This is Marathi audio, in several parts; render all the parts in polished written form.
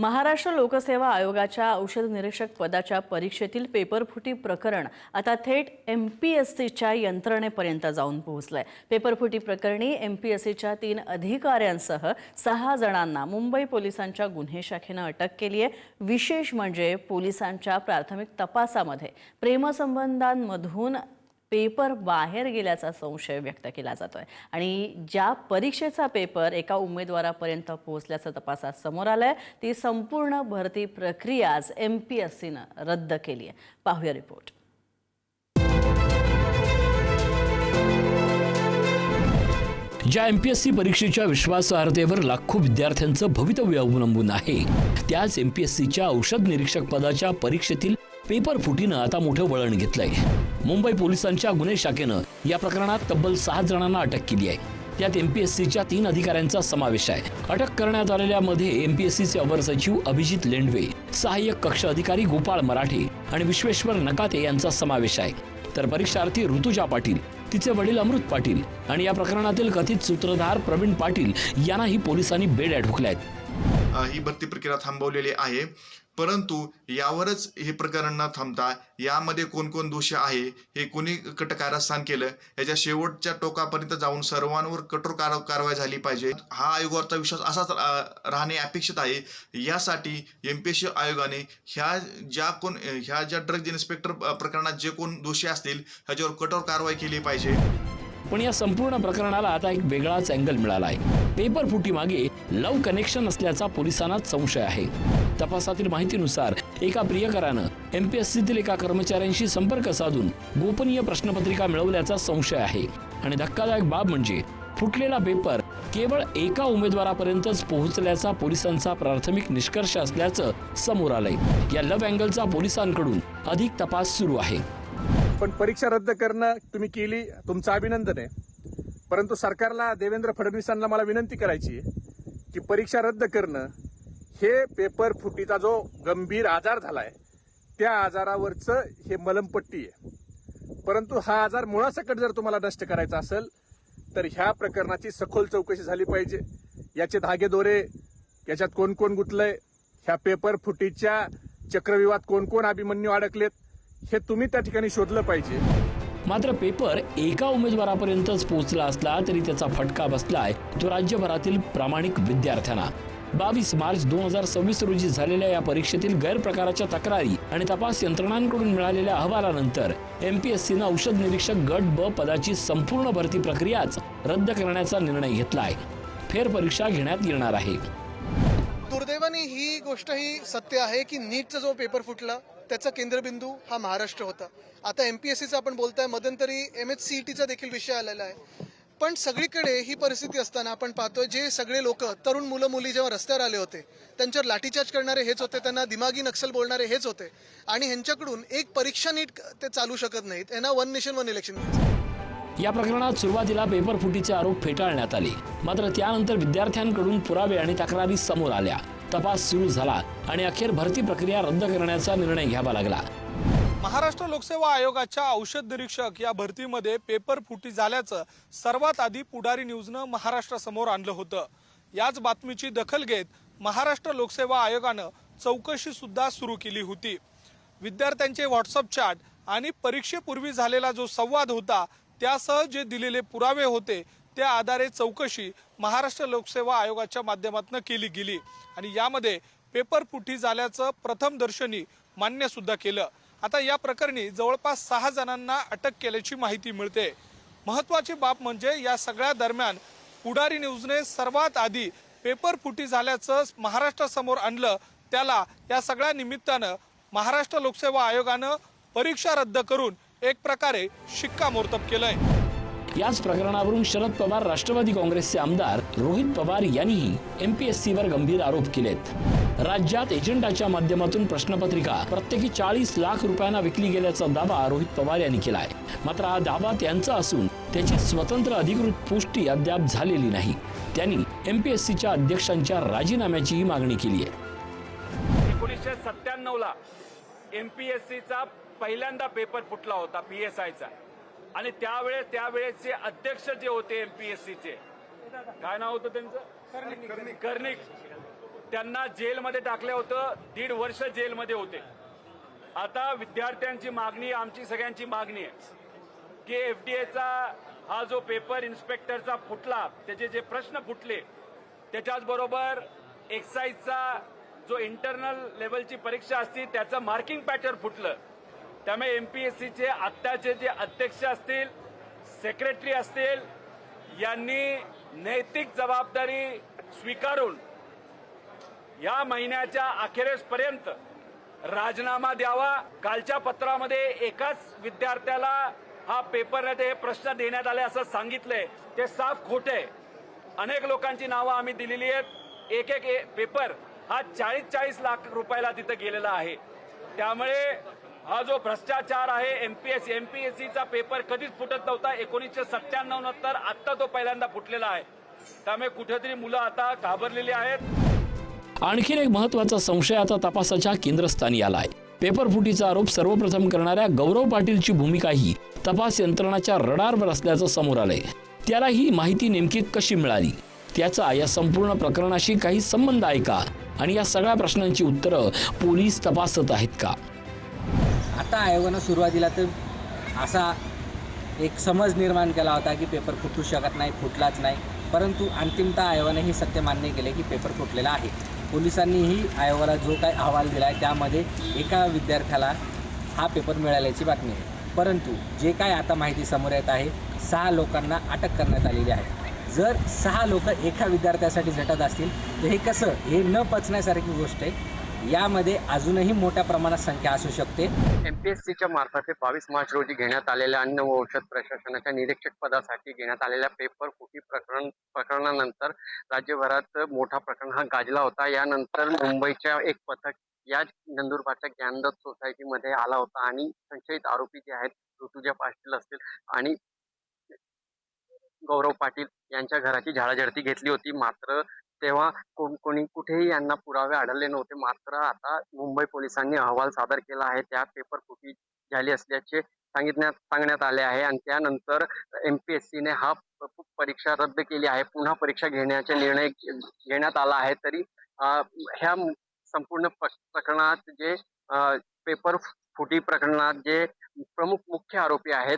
महाराष्ट्र लोकसेवा आयोगाच्या औषध निरीक्षक पदाच्या परीक्षेतील पेपरफुटी प्रकरण आता थेट एमपीएससीच्या यंत्रणेपर्यंत जाऊन पोहोचलंय। पेपरफुटी प्रकरणी एमपीएससीच्या 3 अधिकाऱ्यांसह 6 जणांना मुंबई पोलिसांच्या गुन्हे शाखेनं अटक केली आहे। विशेष म्हणजे पोलिसांच्या प्राथमिक तपासामध्ये प्रेमसंबंधांमधून पेपर बाहेर गेल्याचा संशय व्यक्त केला जातोय आणि ज्या परीक्षेचा पेपर एका उमेदवारापर्यंत पोहोचल्याचं तपासात समोर आलंय ती संपूर्ण भरती प्रक्रिया एमपीएससीनं रद्द केली आहे। पाहूया रिपोर्ट। ज्या एमपीएससी परीक्षेच्या विश्वासार्हतेवर लाखो विद्यार्थ्यांचं भवितव्य अवलंबून आहे, त्याच एमपीएससीच्या औषध निरीक्षक पदाच्या परीक्षेतील पेपर फुटीनं आता मोठं वळण घेतलंय। मुंबई पोलिसांच्या गुन्हे शाखेनं या प्रकरणात तब्बल 6 जणांना अटक केली आहे। त्यात एमपीएससीच्या 3 अधिकाऱ्यांचा समावेश आहे। अटक करण्यात आलेल्यामध्ये एमपीएससीचे अवर सचिव अभिजित लेंडवे, सहाय्यक कक्ष अधिकारी गोपाळ मराठे आणि विश्वेश्वर नकाते यांचा समावेश आहे। तर परीक्षार्थी ऋतुजा पाटील, तिचे वडील अमृत पाटील आणि या प्रकरणातील कथित सूत्रधार प्रवीण पाटील यांनाही पोलिसांनी बेड्या ठोकल्यात। ही भरती प्रक्रिया थांबवलेली आहे, परंतु यावरच हे प्रकरण न थांबता यामध्ये कोण कोण दोषी आहे, हे कोणी कारस्थान केलं, याच्या शेवटच्या टोकापर्यंत जाऊन सर्वांवर कठोर कारवाई झाली पाहिजे। हा आयोगाचा विश्वास असाच राहणे अपेक्षित आहे। यासाठी एमपीएससी आयोगाने ह्या ज्या ड्रग इन्स्पेक्टर प्रकरणात जे कोण दोषी असतील ह्याच्यावर कठोर कारवाई केली पाहिजे। पण या संपूर्ण प्रकरणाला आता एक वेगळाच अँगल मिळाला आहे। पेपर फुटी मागे लव्ह कनेक्शन असल्याचा पोलिसांना संशय आहे। तपासातील माहितीनुसार एका प्रियकरानं एमपीएससीतील एका कर्मचाऱ्यांशी संपर्क साधून गोपनीय प्रश्नपत्रिका मिळवल्याचा संशय आहे आणि धक्कादायक बाब म्हणजे फुटलेला पेपर केवळ एका उमेदवारापर्यंतच पोहोचल्याचा पोलिसांचा प्राथमिक निष्कर्ष असल्याचं समोर आलंय। या लव्ह अँगलचा पोलिसांकडून अधिक तपास सुरू आहे। पण परीक्षा रद्द करणं तुम्ही केली, तुमचं अभिनंदन आहे, परंतु सरकारला, देवेंद्र फडणवीसांना मला विनंती करायची आहे की परीक्षा रद्द करणं हे पेपर फुटीचा जो गंभीर आजार झालाय त्या आजारावरचं हे मलमपट्टी आहे। परंतु हा आजार मुळासकट जर तुम्हाला नष्ट करायचा असेल तर ह्या प्रकरणाची सखोल चौकशी झाली पाहिजे। याचे धागेदोरे, याच्यात कोण कोण गुंतलंय, ह्या पेपर फुटीच्या चक्रव्यूहात कोण कोण अभिमन्यू अडकलेत, हे तुम्ही त्या ठिकाणी शोधलं पाहिजे। मात्र पेपर एका उमेदवारापर्यंतच पोहोचला असला तरी त्याचा फटका बसलाय तो राज्यभरातील प्रामाणिक विद्यार्थ्यांना। 22 मार्च 2026 रोजी झालेल्या या परीक्षेतील गैरप्रकाराच्या तक्रारी आणि तपास यंत्रणांकडून मिळालेल्या अहवालानंतर एमपीएससीनं औषध निरीक्षक गट ब पदाची संपूर्ण भरती प्रक्रियाच रद्द करण्याचा निर्णय घेतलाय। फेरपरीक्षा घेण्यात येणार आहे। दुर्दैवाने ही गोष्ट ही सत्य आहे की नीटचा जो पेपर फुटला त्याचा केंद्रबिंदू हा महाराष्ट्र होता। आता एमपीएससीचा आपण बोलताय, मध्यंतरी एमएचसीईटीचा देखील विषय आलेला आहे। पण सगळीकडे ही परिस्थिती असताना आपण पाहतोय जे सगळे लोक, तरुण मुलं मुली जेव्हा रस्त्यावर आले होते त्यांच्यावर लाठीचार्ज करणारे हेच होते, त्यांना दिमागी नक्षल बोलणारे हेच होते आणि ह्यांच्याकडून एक परीक्षा नीट ते चालू शकत नाहीत। यांना वन नेशन वन इलेक्शन। या प्रकरणात सुरुवातीला पेपर फुटीचे आरोप फेटाळण्यात आले, मात्र त्यानंतर विद्यार्थ्यांकडून पुरावे आणि तक्रारी समोर आल्या। तपास सुरू झाला आणि अखेर भरती प्रक्रिया रद्द करण्याचा निर्णय घ्यावा लागला। महाराष्ट्र लोकसेवा आयोगाच्या औषध निरीक्षक या भरतीमध्ये पेपर फुटी झाल्याचं सर्वात आधी पुढारी न्यूजनं महाराष्ट्रासमोर आणलं होतं। याच बातमीची दखल घेत महाराष्ट्र लोकसेवा आयोगानं चौकशी सुद्धा सुरू केली होती। विद्यार्थ्यांचे व्हॉट्सअप चॅट आणि परीक्षेपूर्वी झालेला जो संवाद होता त्यासह जे दिलेले पुरावे होते त्या आधारे चौकशी महाराष्ट्र लोकसेवा आयोगाच्या माध्यमातून केली गेली आणि यामध्ये पेपर फुटी झाल्याचं प्रथमदर्शनी मान्य सुद्धा केलं। आता या प्रकरणी जवळपास 6 जणांना अटक केल्याची माहिती मिळते। महत्त्वाची बाब म्हणजे या सगळ्या दरम्यान पुढारी न्यूजने सर्वात आधी पेपर फुटी झाल्याचं महाराष्ट्रासमोर आणलं, त्याला या सगळ्या निमित्तानं महाराष्ट्र लोकसेवा आयोगानं परीक्षा रद्द करून एक प्रकारे शिक्कामोर्तब केलंय। याच प्रकरणावरून शरद पवार राष्ट्रवादी काँग्रेसचे आमदार रोहित पवार यांनीही एमपीएससीवर गंभीर आरोप केलेत। राज्यात एजंटाच्या माध्यमातून प्रश्नपत्रिका प्रत्येकी 40 लाख रुपयांना विकली गेल्याचा दावा रोहित पवार यांनी केलाय। मात्र हा दावा त्यांचा असून त्याची स्वतंत्र अधिकृत पुष्टी अद्याप झालेली नाही। त्यांनी एमपीएससीच्या अध्यक्षांच्या राजीनाम्याचीही मागणी केली आहे। 1997 ला एमपीएससीचा पहिल्यांदा पेपर फुटला होता पीएसआयचा आणि त्यावेळेसचे अध्यक्ष जे होते एमपीएससीचे, काय नाव होतं त्यांचं, कर्णिक, त्यांना जेलमध्ये टाकलं होतं, 1.5 वर्ष जेलमध्ये होते. आता विद्यार्थ्यांची मागणी, आमची सगळ्यांची मागणी आहे की एफडीएचा हा जो पेपर इन्स्पेक्टरचा फुटला, त्याचे जे प्रश्न फुटले, त्याच्याच बरोबर एक्साईजचा जो इंटरनल लेवलची परीक्षा असती त्याचं मार्किंग पॅटर्न फुटलं. त्यामुळे एमपीएससीचे आत्ताचे जे अध्यक्ष असतील, सेक्रेटरी असतील, यांनी नैतिक जबाबदारी स्वीकारून या महिन्याच्या अखेरेसपर्यंत राजीनामा द्यावा. कालच्या पत्रामध्ये एकाच विद्यार्थ्याला हा पेपरमध्ये हे प्रश्न देण्यात आले असं सांगितलंय, ते साफ खोटे आहे. अनेक लोकांची नावं आम्ही दिलेली आहेत. एक पेपर हा 40 लाख रुपयाला तिथं गेलेला आहे. त्यामुळे हा जो भ्रष्टाचार आहे, एमपीएससीचा पेपर कधीच फुटत नव्हता. 1997 नंतर आत्ता तो पहिल्यांदा फुटलेला आहे. त्यामुळे कुठेतरी मुलं आता घाबरलेली आहेत. आणखीन एक महत्वाचा संशय आता तपासाच्या केंद्रस्थानी आलाय. पेपर फुटीचा आरोप सर्वप्रथम करणाऱ्या गौरव पाटीलची भूमिकाही तपास यंत्रणाच्या रडारवर असल्याचं समोर आलंय. त्याला ही माहिती नेमकी कशी मिळाली, त्याचा या संपूर्ण प्रकरणाशी काही संबंध आहे का, आणि या सगळ्या प्रश्नांची उत्तरं पोलीस तपासत आहेत का? आता आयोगानं सुरुवातीला तर असा एक समज निर्माण केला होता की पेपर फुटू शकत नाही, फुटलाच नाही. परंतु अंतिमतः आयोगाने हे सत्य मान्य केले की पेपर फुटलेला आहे. पोलिसांनीही आयोगाला जो काही अहवाल दिला आहे त्यामध्ये एका विद्यार्थ्याला हा पेपर मिळाल्याची बातमी आहे. परंतु जे काय आता माहिती समोर येत आहे, 6 लोकांना अटक करण्यात आलेली आहे. जर 6 लोक एका विद्यार्थ्यासाठी झटत असतील तर हे कसं, हे न पचण्यासारखी गोष्ट आहे. यामध्ये अजूनही मोठ्या प्रमाणात संख्या असू शकते. एमपीएससीच्या मार्फत 22 मार्च रोजी घेण्यात आलेल्या अन्न व औषध प्रशासनाच्या निरीक्षक पदासाठी घेण्यात आलेल्या पेपर फुटी प्रकरणानंतर राज्यभरात मोठा प्रकरण हा गाजला होता. यानंतर मुंबईच्या एक पथक या नंदुरबारच्या ज्ञानदत्त सोसायटीमध्ये आला होता आणि संशयित आरोपी जे आहेत ऋतुजा पाटील असतील आणि गौरव पाटील यांच्या घराची झाडाझडती घेतली होती. मात्र तेव्हा कोणी कुठेही यांना पुरावे आढळले नव्हते. मात्र आता मुंबई पोलिसांनी अहवाल सादर केला आहे. त्या पेपर फुटी झाली असल्याचे सांगण्यात आले आहे आणि त्यानंतर एमपीएससीने हा परीक्षा रद्द केली आहे. पुन्हा परीक्षा घेण्याचा निर्णय घेण्यात आला आहे. तरी ह्या संपूर्ण प्रकरणात जे पेपर फुटी प्रकरणात जे प्रमुख मुख्य आरोपी आहेत,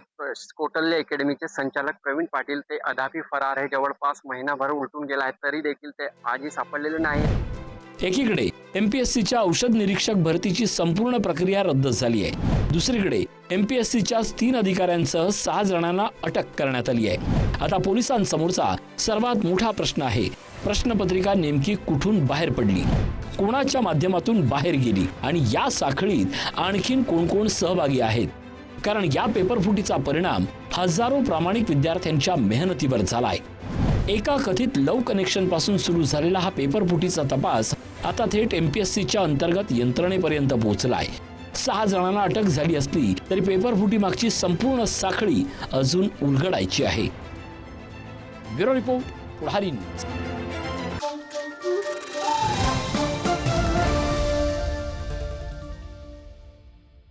कौटल्य अकॅडमीचे संचालक प्रवीण पाटील, ते अद्याप फरार आहे. जवळपास महिनाभर उलटून गेला आहे, तरी देखील ते आजही सापडलेले नाही. एकीकडे एमपीएससीच्या औषध निरीक्षक भरतीची संपूर्ण प्रक्रिया रद्द झाली आहे. दुसरीकडे एमपीएससीच्या 3 अधिकाऱ्यांसह 6 जणांना अटक करण्यात आली आहे. आता पोलिसांसमोरचा सर्वात मोठा प्रश्न आहे, प्रश्नपत्रिका नेमकी कुठून बाहेर पडली, कोणाच्या माध्यमातून बाहेर गेली, आणि या साखळीत आणखीन कोण कोण सहभागी आहेत. कारण या पेपर फुटीचा परिणाम हजारो प्रामाणिक विद्यार्थ्यांच्या मेहनतीवर झालाय. एका कथित लव कनेक्शन पासून सुरू झालेला हा पेपर फुटीचा तपास आता थेट एमपीएससीच्या अंतर्गत यंत्रणेपर्यंत पोहोचलाय. 6 जणांना अटक झाली असली तरी पेपर फुटी मागची संपूर्ण साखळी अजून उलगडायची आहे. ब्युरो रिपोर्ट, पुढारी न्यूज.